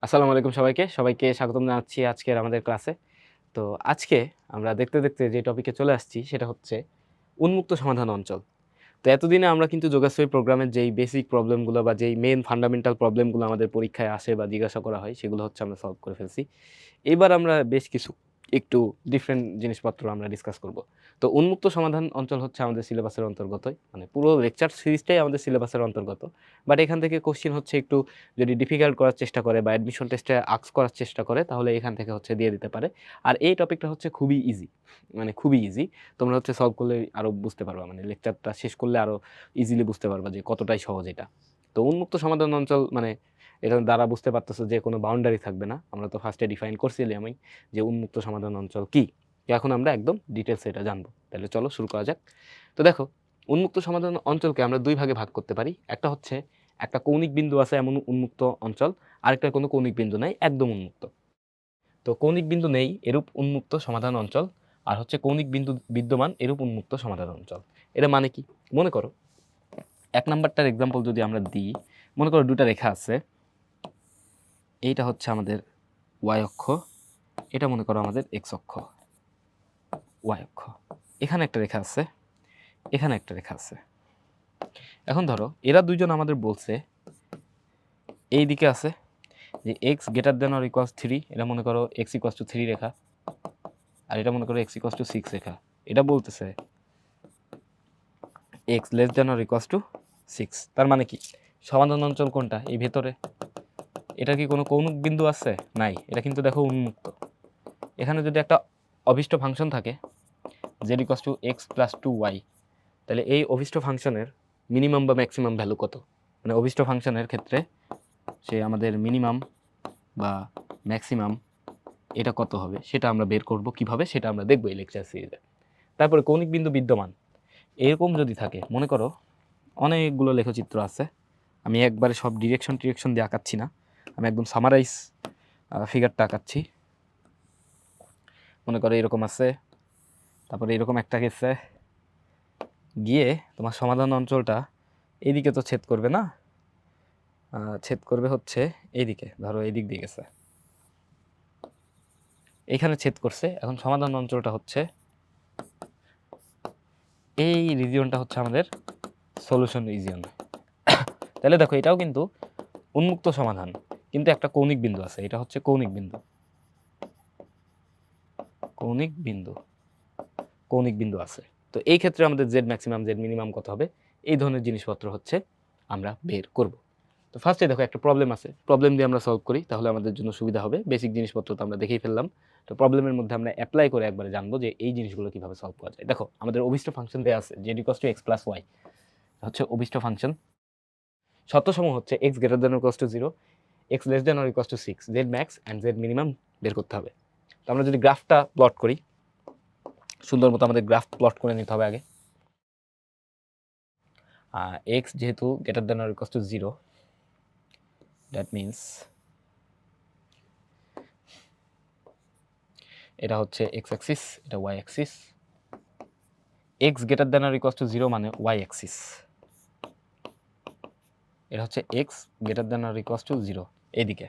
আসসালামু আলাইকুম সবাইকে স্বাগতম জানাচ্ছি আজকের আমাদের ক্লাসে। তো আজকে আমরা দেখতে যে টপিকে চলে আসছি সেটা হচ্ছে উন্মুক্ত সমাধান অঞ্চল। তো এতদিনে আমরা কিন্তু যোগাশ্রী প্রোগ্রামের যেই বেসিক প্রবলেমগুলো বা যেই মেইন ফান্ডামেন্টাল প্রবলেমগুলো আমাদের পরীক্ষায় আসে বা জিজ্ঞাসা করা হয় সেগুলো হচ্ছে আমরা সলভ করে ফেলছি। এবার আমরা বেশ কিছু একটু ডিফারেন্ট জিনিসপত্র আমরা ডিসকাস করব। তো উন্মুক্ত সমাধান অঞ্চল হচ্ছে আমাদের সিলেবাসের অন্তর্গতই। মানে পুরো লেকচার সিরিজটাই আমাদের সিলেবাসের অন্তর্গত। বাট এখান থেকে কোশ্চেন হচ্ছে একটু যদি ডিফিকাল্ট করার চেষ্টা করে বা অ্যাডমিশন টেস্টে আস্ক করার চেষ্টা করে তাহলে এখান থেকে হচ্ছে দিয়ে দিতে পারে। আর এই টপিকটা হচ্ছে খুবই ইজি। মানে খুবই ইজি। তোমরা হচ্ছে সলভ করলে আরো বুঝতে পারবা। মানে লেকচারটা শেষ করলে আরো ইজিলি বুঝতে পারবা যে কতটাই সহজ এটা। তো উন্মুক্ত সমাধান অঞ্চল মানে এটার দ্বারা বুঝতে পারতেছো যে কোনো বাউন্ডারি থাকবে না। আমরা তো ফার্স্টে ডিফাইন করছিলাম আমি যে উন্মুক্ত সমাধান অঞ্চল কি। এখন আমরা একদম ডিটেলস এটা জানবো। তাহলে চলো শুরু করা যাক। তো দেখো, উন্মুক্ত সমাধান অঞ্চলকে আমরা দুই ভাগে ভাগ করতে পারি। একটা হচ্ছে একটা কৌণিক বিন্দু আছে এমন উন্মুক্ত অঞ্চল, আরেকটা কোনো কৌণিক বিন্দু নাই, একদম উন্মুক্ত। তো কৌণিক বিন্দু নেই এরূপ উন্মুক্ত সমাধান অঞ্চল, আর হচ্ছে কৌণিক বিন্দু বিদ্যমান এরূপ উন্মুক্ত সমাধান অঞ্চল। এটা মানে কি? মনে করো এক নাম্বারটার এক্সাম্পল যদি আমরা দিই, মনে করো দুটা রেখা আছে, এইটা হচ্ছে আমাদের ওয়াই অক্ষ, এটা মনে করো আমাদের এক্স অক্ষ, ওয়াই অক্ষ। এখানে একটা রেখা আছে, এখানে একটা রেখা আছে। এখন ধরো এরা দুইজন আমাদের বলছে এই দিকে আছে যে x greater than or equals 3, এটা মনে করো এক্স ইকুয়ালস টু 3 রেখা, আর এটা মনে করো এক্স ইকুয়ালস টু 6 রেখা। এটা বলতেছে x less than or equals to 6। তার মানে কি সমাধান অঞ্চল কোনটা? এই ভেতরে। এটা কি কোনো কৌণিক বিন্দু আছে? নাই। এটা কিন্তু দেখো উন্মুক্ত। এখানে যদি একটা অভিষ্ট ফাংশন থাকে Z equals to X plus 2y, তাহলে এই অভিষ্ট ফাংশনের মিনিমাম বা ম্যাক্সিমাম ভ্যালু কত? মানে অভিষ্ট ফাংশনের ক্ষেত্রে সে আমাদের মিনিমাম বা ম্যাক্সিমাম এটা কত হবে সেটা আমরা বের করব কিভাবে, সেটা আমরা দেখব এই লেকচার সিরিজে। তারপরে কৌণিক বিন্দু বিদ্যমান এরকম যদি থাকে, মনে করো অনেকগুলো লেখচিত্র আছে, আমি একবারে সব ডিরেকশন দিয়ে আঁকাচ্ছি না, আমি একদম সামারাইজ ফিগারটা আঁকাচ্ছি। মনে করো এরকম আছে, তারপরে এরকম একটা গেছে, গিয়ে তোমার সমাধান অঞ্চলটা এইদিকে তো ছেদ করবে না, ছেদ করবে হচ্ছে এইদিকে, ধরো এইদিক দিয়ে গেছে, এইখানে ছেদ করছে। এখন সমাধান অঞ্চলটা হচ্ছে এই রিজিয়নটা হচ্ছে আমাদের সলিউশন রিজিয়ন। তাহলে দেখো এটাও কিন্তু উন্মুক্ত সমাধান, কিন্তু একটা কৌণিক বিন্দু আছে, এটা হচ্ছে কৌণিক বিন্দু, কৌণিক বিন্দু, কৌণিক বিন্দু আছে। তো এই ক্ষেত্রে আমাদের জেড ম্যাক্সিমাম জেড মিনিমাম কত হবে, এই ধরনের জিনিসপত্র হচ্ছে আমরা বের করব। তো ফার্স্টে দেখো একটা প্রবলেম আছে, প্রবলেম দিয়ে আমরা সলভ করি, তাহলে আমাদের জন্য সুবিধা হবে। বেসিক জিনিসপত্র তো আমরা দেখেই ফেললাম, তো প্রবলেমের মধ্যে আমরা অ্যাপ্লাই করে একবারে জানবো যে এই জিনিসগুলো কিভাবে সলভ করা যায়। দেখো আমাদের অভিষ্ট ফাংশন দেওয়া আছে Z equals to X plus Y, হচ্ছে অভিষ্ট ফাংশন। শর্তসমূহ হচ্ছে x greater than or equals to 0, X less than or equals to 6, Z max and Z minimum বের করতে হবে। তো আমরা যদি গ্রাফটা প্লট করি, সুন্দর মতো আমাদের গ্রাফ প্লট করে নিতে হবে আগে। এক্স যেহেতু greater than or equals to 0, that means এটা হচ্ছে এক্স অ্যাক্সিস, এটা y axis. X greater than or equals to 0 মানে ওয়াই অ্যাক্সিস, এটা হচ্ছে x greater than or equals to 0 এইদিকে।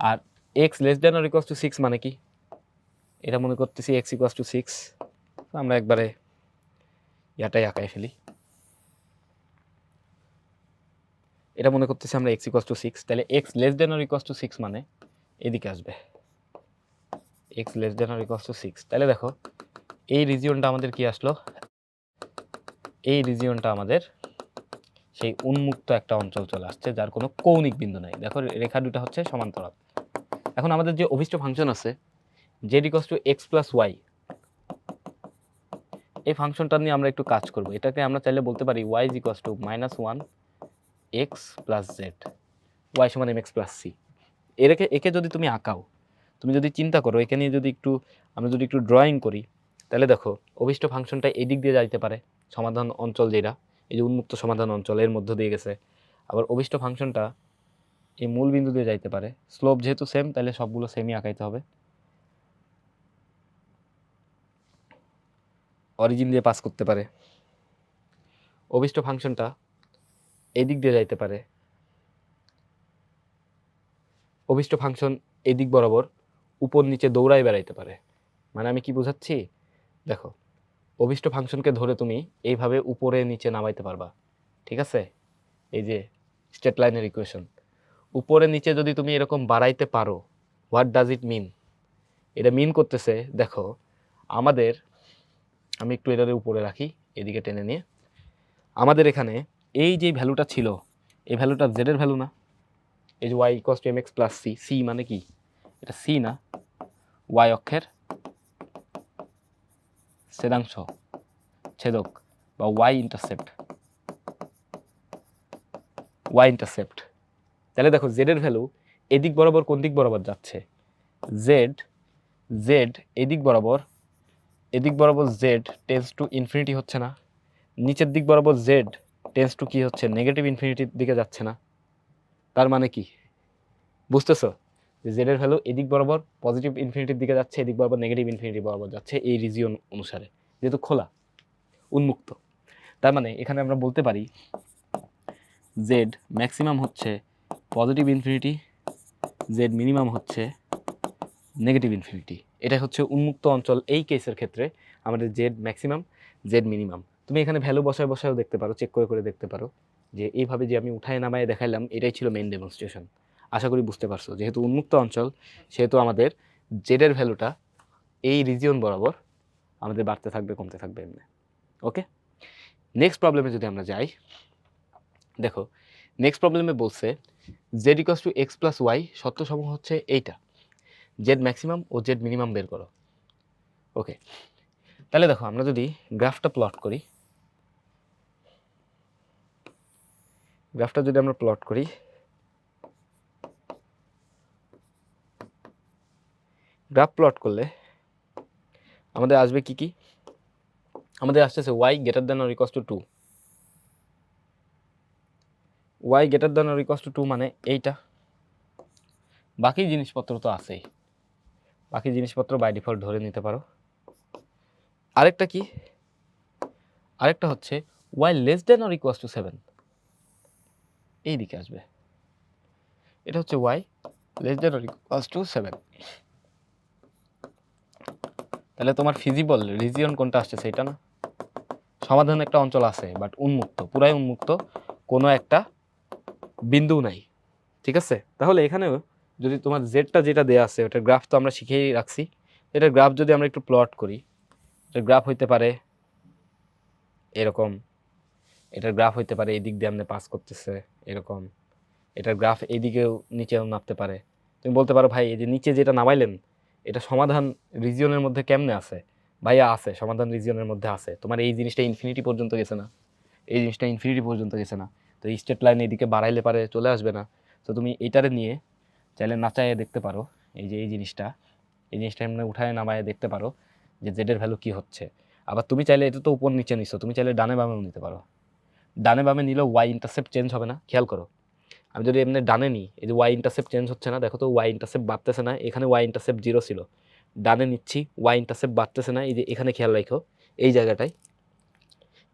আর x less than or equals to 6 মানে কি? এটা মনে করতেছি এক্স ইকুয়ালস টু 6, আমরা একবারে ইয়াটাই আঁকাই ফেলি। এটা মনে করতেছি আমরা এক্স ইকুয়ালস টু 6, তাহলে x less than or equals to 6 মানে এদিকে আসবে x less than or equals to 6। তাহলে দেখো এই রিজিয়নটা আমাদের কি আসলো, এই রিজিয়নটা আমাদের সেই উন্মুক্ত একটা অঞ্চল চলে আসছে যার কোনো কৌণিক বিন্দু নাই। দেখো রেখা দুটা হচ্ছে সমান্তরাল। এখন আমাদের যে অভিষ্ট ফাংশন আছে Z equals to X plus Y, এই ফাংশনটা নিয়ে আমরা একটু কাজ করব। এটাকে আমরা চাইলে বলতে পারি Y is equals to -1 X plus Z, Y সমান এম এক্স প্লাস সি। একে যদি তুমি আঁকাও, তুমি যদি চিন্তা করো, একে নিয়ে যদি একটু আমরা যদি একটু ড্রয়িং করি, তাহলে দেখো অভিষ্ট ফাংশনটা এদিক দিয়ে যাইতে পারে, সমাধান অঞ্চল যেটা এই যে উন্মুক্ত সমাধান অঞ্চল এর মধ্য দিয়ে গেছে। আবার অভিষ্ট ফাংশনটা এই মূল বিন্দু দিয়ে যাইতে পারে। স্লোপ যেহেতু সেম, তাহলে সবগুলো সেমই আঁকাইতে হবে। অরিজিন দিয়ে পাস করতে পারে। অভিষ্ট ফাংশনটা এদিক দিয়ে যাইতে পারে, অভিষ্ট ফাংশন এদিক বরাবর উপর নিচে দৌড়ায় বেড়াইতে পারে। মানে আমি কি বোঝাচ্ছি, দেখো অভিষ্ট ফাংশনকে ধরে তুমি এইভাবে উপরে নিচে নামাইতে পারবা, ঠিক আছে? এই যে স্ট্রেট লাইনের ইকুয়েশন, উপরে নিচে যদি তুমি এরকম বাড়াইতে পারো, হোয়াট ডাজ ইট মিন? এটা মিন করতেছে, দেখো আমাদের, আমি একটু এটারে উপরে রাখি এদিকে টেনে নিয়ে, আমাদের এখানে এই যে ভ্যালুটা ছিল, এই ভ্যালুটা জেডের ভ্যালু না? এই যে Y equals to M X plus C, C মানে কি? এটা সি না, ওয়াই অক্ষের ছেদাংশ, ছেদক বা ওয়াই ইন্টারসেপ্ট, ওয়াই ইন্টারসেপ্ট। তাহলে দেখো জেডের ভ্যালু এদিক বরাবর কোন দিক বরাবর যাচ্ছে? জেড, জেড এদিক বরাবর, এদিক বরাবর জেড টেন্স টু ইনফিনিটি হচ্ছে না? নিচের দিক বরাবর জেড টেন্স টু কি হচ্ছে? নেগেটিভ ইনফিনিটির দিকে যাচ্ছে না? তার মানে কি বুঝতেছো? যে জেডের ভ্যালু এদিক বরাবর পজিটিভ ইনফিনিটির দিকে যাচ্ছে, এদিক বরাবর নেগেটিভ ইনফিনিটি বরাবর যাচ্ছে, এই রিজিয়ন অনুসারে, যেহেতু খোলা উন্মুক্ত। তার মানে এখানে আমরা বলতে পারি জেড ম্যাক্সিমাম হচ্ছে পজিটিভ ইনফিনিটি, জেড মিনিমাম হচ্ছে নেগেটিভ ইনফিনিটি। এটা হচ্ছে উন্মুক্ত অঞ্চল। এই কেসের ক্ষেত্রে আমাদের জেড ম্যাক্সিমাম, জেড মিনিমাম। তুমি এখানে ভ্যালু বসায়ও দেখতে পারো, চেক করে দেখতে পারো যে এইভাবে যে আমি উঠায় নামায় দেখাইলাম, এটাই ছিল মেইন ডেমনস্ট্রেশন। আশা করি বুঝতে পারছো। যেহেতু উন্মুক্ত অঞ্চল, সেহেতু আমাদের জেডের ভ্যালুটা এই রিজিয়ন বরাবর আমাদের বাড়তে থাকবে, কমতে থাকবে এমনি। ওকে, নেক্সট প্রবলেমে যদি আমরা যাই, দেখো নেক্সট প্রবলেমে বলছে Z equals to X plus Y সত্য সমূহ হচ্ছে এইটা, জেড ম্যাক্সিমাম ও জেড মিনিমাম বের করো। ওকে, তাহলে দেখো আমরা যদি গ্রাফটা প্লট করি, গ্রাফটা যদি আমরা প্লট করি, গ্রাফ প্লট করলে আমাদের আসবে কি কি? আমাদের আসতেছে Y greater than or equals to 2, Y greater than or equals to 2 মানে এইটা। বাকি জিনিসপত্র তো আছেই, বাকি জিনিসপত্র বাই ডিফল্ট ধরে নিতে পারো। আরেকটা কি? আরেকটা হচ্ছে Y less than or equals to 7, এই দিকে আসবে। এটা হচ্ছে Y less than or equals to 7। তাহলে তোমার ফিজিবল রিজিয়ন কোনটা আসছে? সেটা না, সমাধান একটা অঞ্চল আছে বাট উন্মুক্ত, পুরাই উন্মুক্ত, কোনো একটা বিন্দু নাই, ঠিক আছে? তাহলে এখানেও যদি তোমার জেডটা যেটা দেয়া আছে ওটার গ্রাফ তো আমরা শিখেই রাখছি, এটার গ্রাফ যদি আমরা একটু প্লট করি, এটার গ্রাফ হইতে পারে এরকম, এটার গ্রাফ হইতে পারে এই দিক দিয়ে আপনি পাস করতেছে এরকম, এটার গ্রাফ এইদিকেও নিচেও নামতে পারে। তুমি বলতে পারো ভাই এই যে নিচে যেটা নামাইলেন এটা সমাধান রিজিয়নের মধ্যে কেমনে আছে? ভাইয়া আছে, সমাধান রিজিয়নের মধ্যে আছে। তোমার এই জিনিসটা ইনফিনিটি পর্যন্ত গেছে না, এই জিনিসটা ইনফিনিটি পর্যন্ত গেছে না, তো এই স্ট্রেট লাইন এইদিকে বাড়াইলে পারে চলে আসবে না। তো তুমি এইটারে নিয়ে চাইলে নাচাইয়ে দেখতে পারো, এই যে এই জিনিসটা, এই জিনিসটা এমনি উঠায় নামায় দেখতে পারো যে জেডের ভ্যালু কি হচ্ছে। আবার তুমি চাইলে এটা তো উপর নিচে নিছো, তুমি চাইলে ডানে বামেও নিতে পারো। ডানে বামে নিলেও ওয়াই ইন্টারসেপ্ট চেঞ্জ হবে না, খেয়াল করো। আমি যদি এমনি ডানে নিই, এই যে ওয়াই ইন্টারসেপ্ট চেঞ্জ হচ্ছে না, দেখো তো ওয়াই ইন্টারসেপ্ট বাড়তেছে না, এখানে ওয়াই ইন্টারসেপ্ট 0 ছিল, ডানে নিচ্ছি ওয়াই ইন্টারসেপ্ট বাড়তেছে না, এই যে এখানে খেয়াল রাখো, এই জায়গাটায়,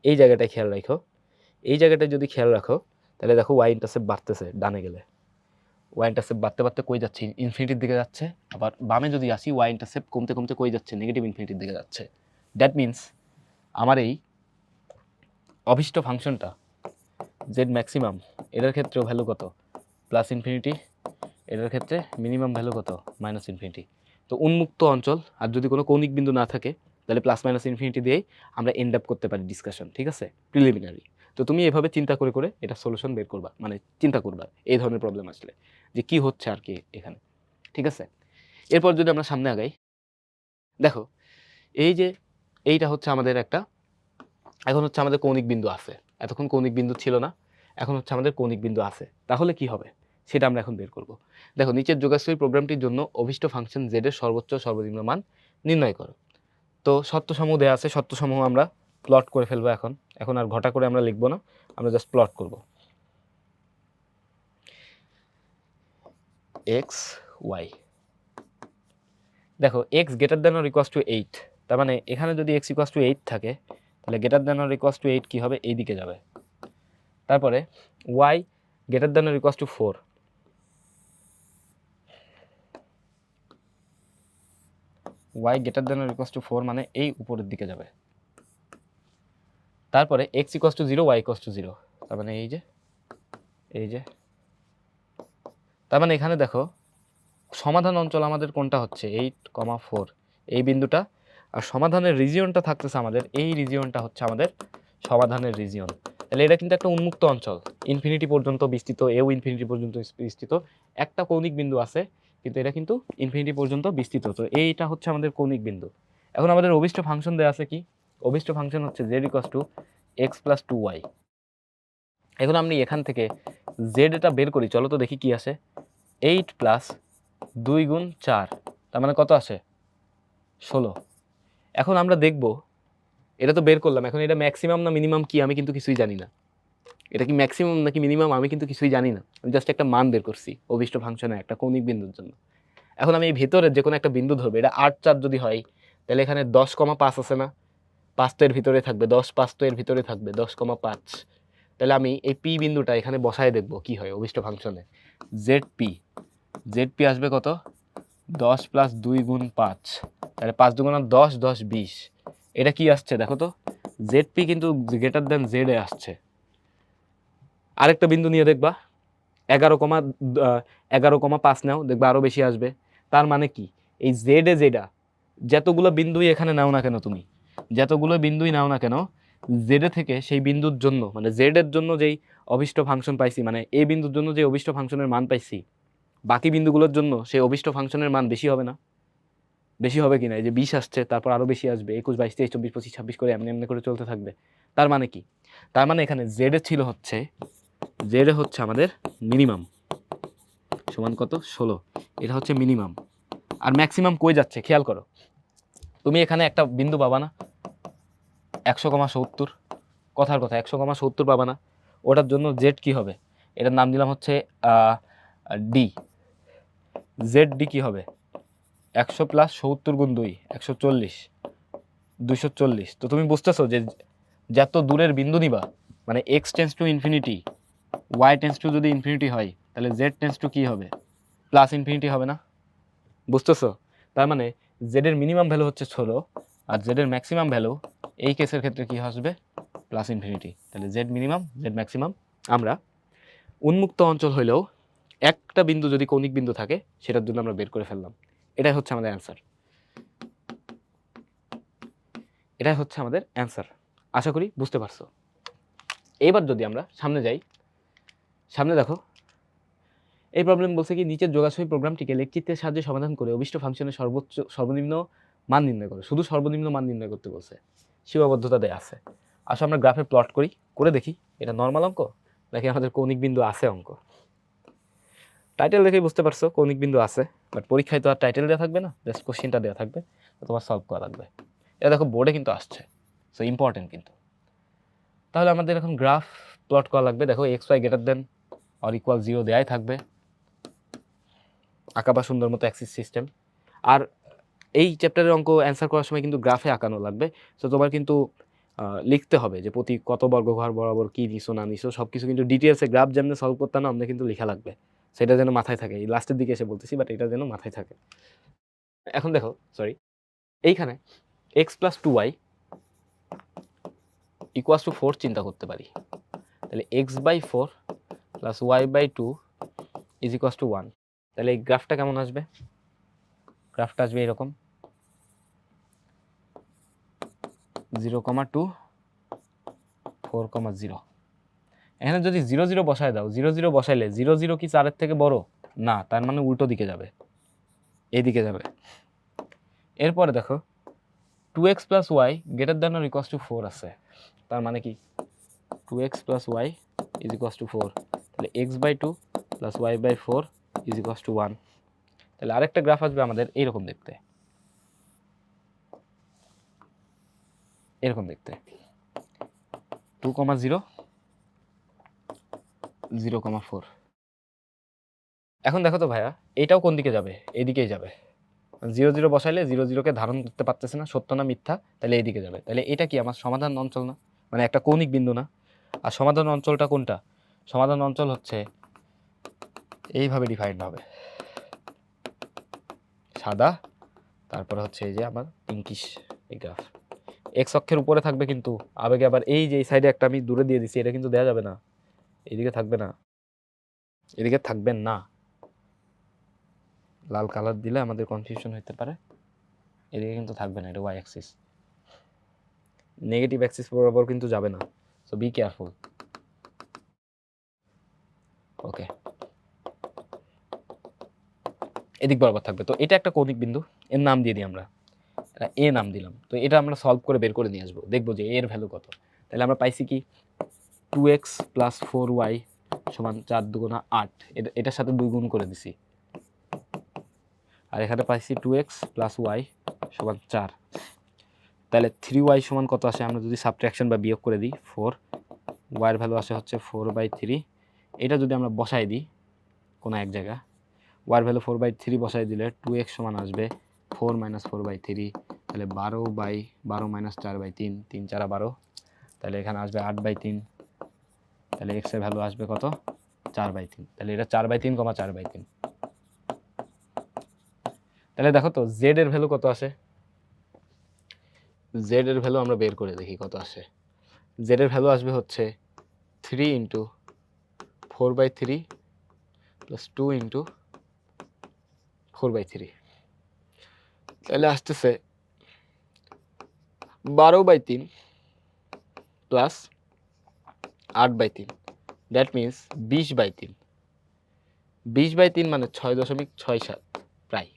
এই জায়গাটায় খেয়াল রাখো, এই জায়গাটায় যদি খেয়াল রাখো তাহলে দেখো ওয়াই ইন্টারসেপ্ট বাড়তেছে ডানে গেলে, ওয়াই ইন্টারসেপ্ট বাড়তে বাড়তে কই যাচ্ছে? ইনফিনিটির দিকে যাচ্ছে। আবার বামে যদি আসি ওয়াই ইন্টারসেপ্ট কমতে কমতে কই যাচ্ছে? নেগেটিভ ইনফিনিটির দিকে যাচ্ছে। দ্যাট মিনস আমার এই অভিষ্ট ফাংশনটা জেড ম্যাক্সিমাম, এটার ক্ষেত্রেও ভ্যালু কত? প্লাস ইনফিনিটি, এটার ক্ষেত্রে মিনিমাম ভ্যালু কত? Minus infinity. তো উন্মুক্ত অঞ্চল আর যদি কোনো কৌণিক বিন্দু না থাকে তাহলে প্লাস মাইনাস ইনফিনিটি দিয়েই আমরা এন্ড আপ করতে পারি ডিসকাশন, ঠিক আছে? প্রিলিমিনারি। তো তুমি এভাবে চিন্তা করে এটা সলিউশন বের করবা, মানে চিন্তা করবা এই ধরনের প্রবলেম আসলে যে কি হচ্ছে আর কি এখানে, ঠিক আছে? এরপর যদি আমরা সামনে আগাই, দেখো এই যে এইটা হচ্ছে আমাদের একটা, এখন হচ্ছে আমাদের কৌণিক বিন্দু আছে, এতক্ষণ কৌণিক বিন্দু ছিল না, এখন হচ্ছে আমাদের কৌণিক বিন্দু আছে। তাহলে কি হবে সেটা আমরা এখন বের করব। দেখো নিচের যোগাশ্রয়ী প্রোগ্রামটির জন্য অভিষ্ট ফাংশন জেড এর সর্বোচ্চ সর্বনিম্ন মান নির্ণয় করো। তো সত্যসমূহ দেওয়া আছে, সত্যসমূহ আমরা প্লট করে ফেলবো। এখন এখন আর ঘটা করে আমরা লিখবো না, আমরা জাস্ট প্লট করব। এক্স ওয়াই, দেখো x greater than or equals to 8, তার মানে এখানে যদি এক্স ইকুয়ালস টু 8 থাকে তাহলে greater than or equals to 8 কি হবে? এই দিকে যাবে। তারপরে Y greater than or equals to 4, Y greater than or equals to 4 মানে এই উপরের দিকে যাবে। তারপরে X equals to 0 Y equals to 0, তার মানে এই যে তার মানে এখানে দেখো সমাধান অঞ্চল আমাদের কোনটা হচ্ছে 8,4 এই বিন্দুটা, আর সমাধানের রিজিয়নটা থাকতেছে আমাদের এই রিজিয়নটা হচ্ছে আমাদের সমাধানের রিজিয়ন। তাহলে এটা কিন্তু একটা উন্মুক্ত অঞ্চল, ইনফিনিটি পর্যন্ত বিস্তৃত, এও ইনফিনিটি পর্যন্ত বিস্তৃত, একটা কৌণিক বিন্দু আছে কিন্তু এটা কিন্তু ইনফিনিটি পর্যন্ত বিস্তৃত। তো এইটা হচ্ছে আমাদের কৌণিক বিন্দু। এখন আমাদের অভিষ্ট ফাংশন দেওয়া আছে কি, অভিষ্ট ফাংশন হচ্ছে z equals to X plus 2y। এখন আমি এখান থেকে z এটা বের করি, চলো তো দেখি কি আসে। 8 প্লাস 2 গুণ 4 তার মানে কত আসে 16। এখন আমরা দেখব এটা তো বের করলাম, এখন এটা ম্যাক্সিমাম না মিনিমাম কি আমি কিন্তু কিছুই জানি না। এটা কি ম্যাক্সিমাম নাকি মিনিমাম আমি কিন্তু কিছুই জানি না, আমি জাস্ট একটা মান বের করছি অভিষ্ট ফাংশনে একটা কৌণিক বিন্দুর জন্য। এখন আমি এই ভিতরে যে কোনো একটা বিন্দু ধরবো, এটা 8 4 যদি হয় তাহলে এখানে 10,5 আছে না, 5 তো এর ভিতরে থাকবে, 10 5 তো এর ভিতরে থাকবে 10,5। তাহলে আমি এই পি বিন্দুটা এখানে বসায় দেখব কি হয় অভিষ্ট ফাংশনে। জেড পি আসবে কত 10 প্লাস 2 গুণ 5, তাহলে 5 দুগুণা 10 10 20। এটা কি আসছে দেখো তো, জেড পি কিন্তু গ্রেটার দেন জেড এ আসছে। আরেকটা বিন্দু নিয়ে দেখবা 11,5 নাও, দেখবা আরো বেশি আসবে। তার মানে কি এই জেড এ যেটা যতগুলো বিন্দুই এখানে নাও না কেন, তুমি যতগুলো বিন্দুই নাও না কেন জেড এ থেকে সেই বিন্দুর জন্য মানে জেড এর জন্য যেই অভিষ্ট ফাংশন পাইছি, মানে এই বিন্দুর জন্য যে অভিষ্ট ফাংশনের মান পাইছি, বাকি বিন্দুগুলোর জন্য সেই অভিষ্ট ফাংশনের মান বেশি হবে না? বেশি হবে কিনা, এই যে 20 আসছে, তারপর আরো বেশি আসবে, 21 22 23 24 25 26 করে এমনি এমনি করে চলতে থাকবে। তার মানে কি, তার মানে এখানে জেড এ ছিল হচ্ছে জেড এ হচ্ছে আমাদের মিনিমাম সমান কত 16, এটা হচ্ছে মিনিমাম। আর ম্যাক্সিমাম কই যাচ্ছে খেয়াল করো, তুমি এখানে একটা বিন্দু পাবা না 100,70, কথার কথা 100,70 পাবা না, ওটার জন্য জেড কি হবে, এটার নাম দিলাম হচ্ছে ডি। জেড ডি কি হবে 100 প্লাস 70 গুণ 2 140 240। তো তুমি বুঝতেছো যে যত দূরের বিন্দু নিবা, মানে X tends to infinity Y tends to যদি ইনফিনিটি হয় তাহলে জেড টেন্স টু কি হবে প্লাস ইনফিনিটি হবে না? বুঝতেছো? তার মানে জেড এর মিনিমাম ভ্যালু হচ্ছে 16 আর জেড এর ম্যাক্সিমাম ভ্যালু এই কেসের ক্ষেত্রে কি আসবে প্লাস ইনফিনিটি। তাহলে জেড মিনিমাম জেড ম্যাক্সিমাম আমরা উন্মুক্ত অঞ্চল হইলেও একটা বিন্দু যদি কৌণিক বিন্দু থাকে সেটার জন্য আমরা বের করে ফেললাম। এটাই হচ্ছে আমাদের অ্যান্সার, এটাই হচ্ছে আমাদের অ্যান্সার। আশা করি বুঝতে পারছো। এবার যদি আমরা সামনে যাই, সামনে দেখো এই প্রবলেম বলছে কি নিচের যোগাযোগ প্রোগ্রামটিকে লেখচিত্রের সাহায্যে সমাধান করে অভিষ্ট ফাংশনের সর্বনিম্ন মান নির্ণয় করো। শুধু সর্বনিম্ন মান নির্ণয় করতে বলছে, সীমাবদ্ধতা দেয়া আছে। আসলে আমরা গ্রাফে প্লট করি, করে দেখি এটা নর্মাল অঙ্ক নাকি আমাদের কৌণিক বিন্দু আছে অঙ্ক। টাইটেল দেখেই বুঝতে পারছো কৌণিক বিন্দু আছে, বাট পরীক্ষায় তো আর টাইটেল দেওয়া থাকবে না, জাস্ট কোশ্চেনটা দেওয়া থাকবে, তোমার সলভ করা লাগবে। এটা দেখো বোর্ডে কিন্তু আসছে, সো ইম্পর্টেন্ট কিন্তু। তাহলে আমাদের এখন গ্রাফ প্লট করা লাগবে। দেখো X Y greater than or equal 0 দেয়াই থাকবে, আঁকাবা সুন্দর মতো অ্যাক্সিস সিস্টেম। আর এই চ্যাপ্টারের অঙ্ক অ্যান্সার করার সময় কিন্তু গ্রাফে আঁকানো লাগবে। সো তোমার কিন্তু লিখতে হবে যে প্রতি কত বর্গঘর বরাবর কি নিছো না নিছো সব কিছু কিন্তু ডিটেলসে গ্রাফ যেমন সলভ করতে না আমাদের কিন্তু লেখা লাগবে, সেটা যেন মাথায় থাকে। এই লাস্টের দিকে এসে বলতেছি, বাট এটা যেন মাথায় থাকে। এখন দেখো এইখানে x plus 2y equals to 4 চিন্তা করতে পারি। তাহলে X by 4 plus Y by 2 is equals to 1। তাহলে এই গ্রাফটা কেমন আসবে, গ্রাফটা আসবে এরকম 0,2 4,0। এখানে যদি 0 0 বসায় দাও, 0 0 বসাইলে 0 0 কি 4 থেকে বড় না, তার মানে উল্টো দিকে যাবে, এইদিকে যাবে। এরপরে দেখো 2x plus Y greater than or equals to 4 আছে, তার মানে কি 2x plus Y is equals to 4। তাহলে x by 2 plus Y by 4 is equals to 1। তাহলে আরেকটা গ্রাফ আসবে আমাদের এইরকম দেখতে, এরকম দেখতে 2,0 0,4। এখন দেখো তো ভাইয়া এটাও কোন দিকে যাবে, এইদিকেই যাবে। 0 0 বসাইলে 0 0কে ধারণ করতে পারতেছে না, সত্য না মিথ্যা, তাহলে এইদিকে যাবে। তাহলে এটা কি আমার সমাধান অঞ্চল না, মানে একটা কৌণিক বিন্দু না? আর সমাধান অঞ্চলটা কোনটা, সমাধান অঞ্চল হচ্ছে এইভাবে ডিফাইন্ড হবে, সাদা তারপরে হচ্ছে এই যে আমার পিঙ্কিশ এই গ্রাফ, এক্স অক্ষের উপরে থাকবে, কিন্তু আবেগে আবার এই যে এই সাইডে একটা আমি দূরে দিয়ে দিছি, এটা কিন্তু দেওয়া যাবে না, এদিকে থাকবে না, এদিকে থাকবেন না, লাল কালার দিলে আমাদের কনফিউশন হতে পারে, এদিকে কিন্তু থাকবে না, এটা ওয়াই অ্যাক্সিস, নেগেটিভ অ্যাক্সিস বরাবর কিন্তু যাবে না, সো বি কেয়ারফুল। ওকে, এদিক বরাবর থাকবে। তো এটা একটা কৌণিক বিন্দু, এর নাম দিয়ে দিই আমরা, এটা এ নাম দিলাম। তো এটা আমরা সলভ করে বের করে নিয়ে আসবো, দেখবো যে এর ভ্যালু কত। তাহলে আমরা পাইছি কি 2x প্লাস 4y সমান 4 দুগুণা 8, এটার সাথে 2 গুণ করে দিছি, আর এখানে পাইছি 2x প্লাস y সমান 4। তাহলে 3y সমান কত আসে, আমরা যদি সাবট্রাকশন বা বিয়োগ করে দিই 4, y এর ভ্যালু আসে হচ্ছে 4/3। এটা যদি আমরা বসাই দিই কোনো এক জায়গা, y এর ভ্যালু 4/3 বসাই দিলে 2x সমান আসবে 4 - 4/3, তাহলে 12/12 - 4/3, 3 4 12, তাহলে এখানে আসবে 8/3, তাহলে x এর ভ্যালু আসবে কত 4/3, তাহলে এটা 4/3, 4/3। তাহলে দেখো তো z এর ভ্যালু কত আসে, z এর ভ্যালু আমরা বের করে দেখি কত আসে। z এর ভ্যালু আসবে হচ্ছে 3 × 4/3 প্লাস 2 × 4/3, তাহলে আসতেছে 12/3 প্লাস 8/3, দ্যাট মিনস 20/3। 20/3 মানে 6.67, প্রায়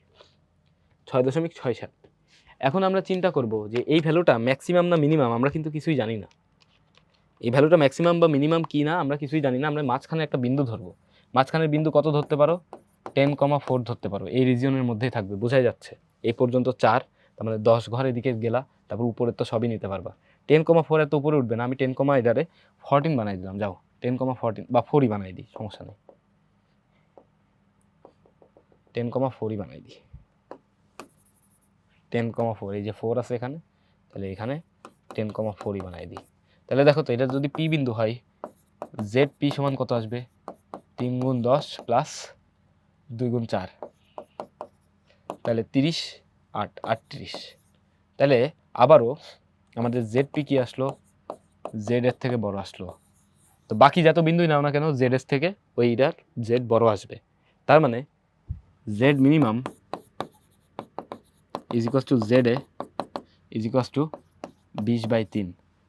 6.67। এখন আমরা চিন্তা করব যে এই ভ্যালুটা ম্যাক্সিমাম না মিনিমাম, আমরা কিন্তু কিছুই জানি না। এই ভ্যালুটা ম্যাক্সিমাম বা মিনিমাম কি না আমরা কিছুই জানি না। আমরা মাঝখানে একটা বিন্দু ধরবো, মাঝখানের বিন্দু কত ধরতে পারো, 10,4 ধরতে পারো, এই রিজিয়নের মধ্যেই থাকবে, বোঝাই যাচ্ছে। এই পর্যন্ত 4, তার মানে 10 ঘর এদিকে গেলা, তারপর উপরে তো সবই নিতে পারবা। 10,4 এত উপরে উঠবে না, আমি 10,14 বানাই দিলাম, যাও 10,14 বা 4ই বানাই দিই, সমস্যা নেই, 10,4ই বানাই দিই, 10,4, এই যে 4 আছে এখানে, তাহলে এখানে 10,4ই বানাই দিই। তাহলে দেখো তো এটা যদি পি বিন্দু হয়, জেড পি সমান কত আসবে, 3 × 10 প্লাস 2 × 4, তাহলে 30, 8, 38। তাহলে আবারও আমাদের জেড পি কি আসলো, জেড এর থেকে বড় আসলো। তো বাকি যত বিন্দুই নাও না কেন জেড এর থেকে ওইটার জেড বড় আসবে, তার মানে Z minimum is equals to Z A is equals two 20/3।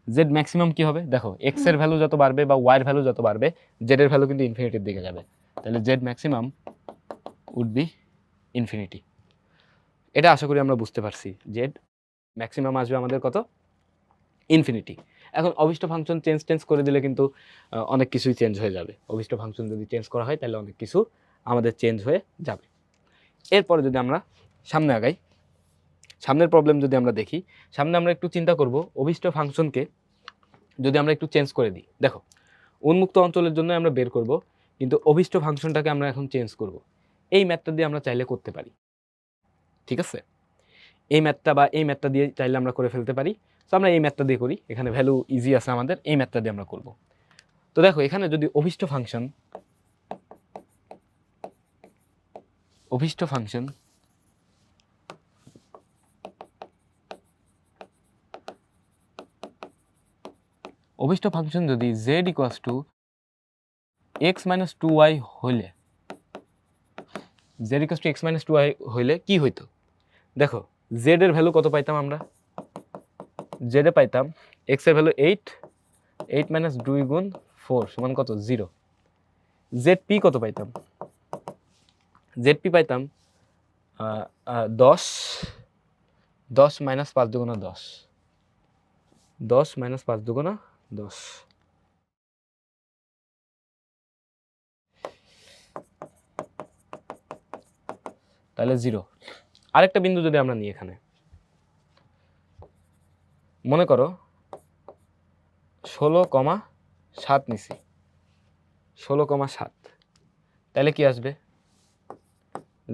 Z maximum কি হবে, দেখো এক্স এর ভ্যালু যত বাড়বে বা ওয়াই এর ভ্যালু যত বাড়বে, জেড এর ভ্যালু কিন্তু ইনফিনিটির দিকে যাবে। তাহলে Z maximum would be infinity. এটা আশা করি আমরা বুঝতে পারছি, জেড ম্যাক্সিমাম আসবে আমাদের কত, ইনফিনিটি। এখন অভিষ্ট ফাংশন চেঞ্জ করে দিলে কিন্তু অনেক কিছুই চেঞ্জ হয়ে যাবে। অভিষ্ট ফাংশন যদি চেঞ্জ করা হয় তাহলে অনেক কিছু আমাদের চেঞ্জ হয়ে যাবে। এরপরে যদি আমরা সামনে আগাই, সামনের প্রবলেম যদি আমরা দেখি, সামনে আমরা একটু চিন্তা করব অভিষ্ট ফাংশনকে যদি আমরা একটু চেঞ্জ করে দিই। দেখো উন্মুক্ত অঞ্চলের জন্য আমরা বের করব, কিন্তু অভিষ্ট ফাংশনটাকে আমরা এখন চেঞ্জ করব। এই ম্যাথটা দিয়ে আমরা চাইলে করতে পারি, ঠিক আছে, এই ম্যাথটা বা এই ম্যাথটা দিয়ে চাইলে আমরা করে ফেলতে পারি। তো আমরা এই ম্যাথটা দিয়ে করি, এখানে ভ্যালু ইজি আছে আমাদের, এই ম্যাথটা দিয়ে আমরা করব। তো দেখো এখানে যদি অভিষ্ট ফাংশন যদি z equals to x - 2y হইলে, z equals to x - 2y হইলে কি হইতো, দেখো z এর ভ্যালু কত পাইতাম আমরা, z এ পাইতাম x এর ভ্যালু 8, 8 - 2 × 4 সমান কত 0। zp কত পাইতাম, zp পাইতাম 10, 10 - 5 × 10, 10 - 5 × 10, তাহলে 0। আরেকটা বিন্দু যদি আমরা নিই, এখানে মনে করো 16,7 নিছি, 16,7, তাহলে কি আসবে,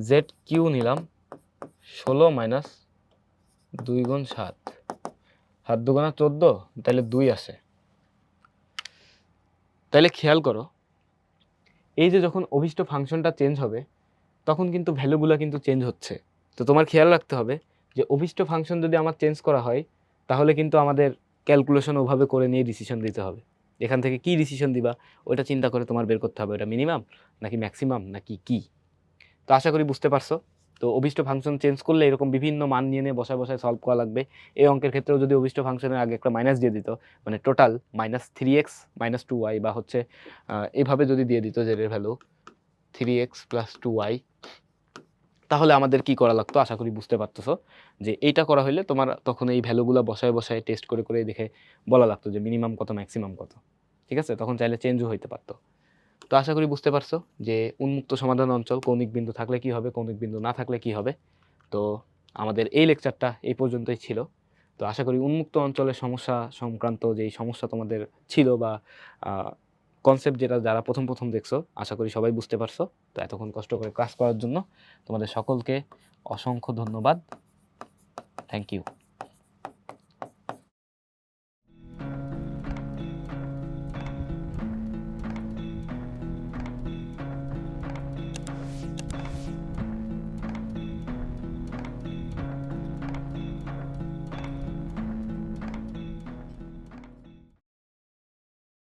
জেড কিউ নিলাম 16 - 2 × 7, 7 × 14, তাহলে 2 আসে। তাহলে খেয়াল করো এই যে যখন অভিষ্ট ফাংশনটা চেঞ্জ হবে তখন কিন্তু ভ্যালুগুলো কিন্তু চেঞ্জ হচ্ছে। তো তোমার খেয়াল রাখতে হবে যে অভিষ্ট ফাংশন যদি আমার চেঞ্জ করা হয় তাহলে কিন্তু আমাদের ক্যালকুলেশন ওভাবে করে নিয়ে ডিসিশন দিতে হবে। এখান থেকে কি ডিসিশন দিবা ওটা চিন্তা করে তোমার বের করতে হবে, এটা মিনিমাম নাকি ম্যাক্সিমাম নাকি কি। তো আশা করি বুঝতে পারছো। তো অভিষ্ট ফাংশন চেঞ্জ করলে এরকম বিভিন্ন মান নিয়ে নিয়ে বসায় বসায় সলভ করা লাগবে। এই অঙ্কের ক্ষেত্রেও যদি অভিষ্ট ফাংশনের আগে একটা মাইনাস দিয়ে দিত, মানে টোটাল -3x - 2y, বা হচ্ছে এইভাবে যদি দিয়ে দিত যে এর ভ্যালু 3x + 2y, তাহলে আমাদের কি করা লাগতো আশা করি বুঝতে পারতেছো। যে এইটা করা হলে তোমার তখন এই ভ্যালুগুলো বসায় বসায় টেস্ট করে করে দেখে বলা লাগতো যে মিনিমাম কত ম্যাক্সিমাম কত। ঠিক আছে, তখন চাইলে চেঞ্জও হইতে পারতো। তো আশা করি বুঝতে পারছো যে উন্মুক্ত সমাধান অঞ্চল কৌণিক বিন্দু থাকলে কি হবে, কৌণিক বিন্দু না থাকলে কি হবে। তো আমাদের এই লেকচারটা এই পর্যন্তই ছিল। তো আশা করি উন্মুক্ত অঞ্চলের সমস্যা সংক্রান্ত যেই সমস্যা তোমাদের ছিল বা কনসেপ্ট যেটা যারা প্রথম প্রথম দেখছো, আশা করি সবাই বুঝতে পারছো। তো এতক্ষণ কষ্ট করে ক্লাস করার জন্য তোমাদের সকলকে অসংখ্য ধন্যবাদ। Thank you.